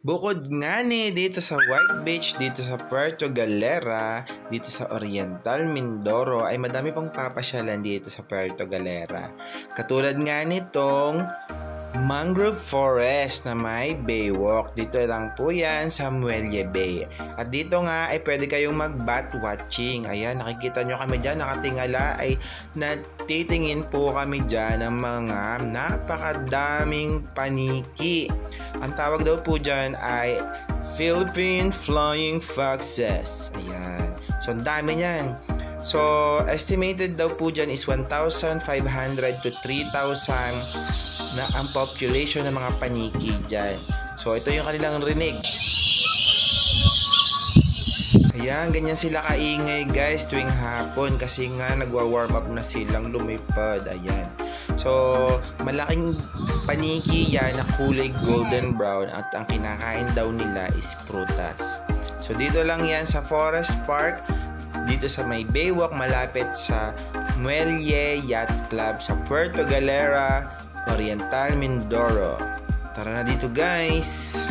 Bukod nga ni dito sa White Beach, dito sa Puerto Galera, dito sa Oriental Mindoro ay madami pang papasyalan dito sa Puerto Galera. Katulad nga nitong mangrove forest na may baywalk. Dito lang po yan sa Muelle Bay. At dito nga ay pwede kayong mag-bat watching. Ayan, nakikita nyo kami dyan, nakatingala ay natitingin po kami dyan ng mga napakadaming paniki. Ang tawag daw po dyan ay Philippine Flying Foxes. Ayan. So, ang dami niyan. So, estimated daw po dyan is 1,500 to 3,000 na ang population ng mga paniki dyan. So, ito yung kanilang rinig. Ayan, ganyan sila kaingay guys tuwing hapon kasi nga nagwa-warm up na silang lumipad. Ayan. So, malaking paniki yan na kulay golden brown at ang kinakain daw nila is prutas. So, dito lang yan sa Forest Park, dito sa may baywalk malapit sa Muelle Yacht Club sa Puerto Galera, Oriental Mindoro. Tara na dito guys!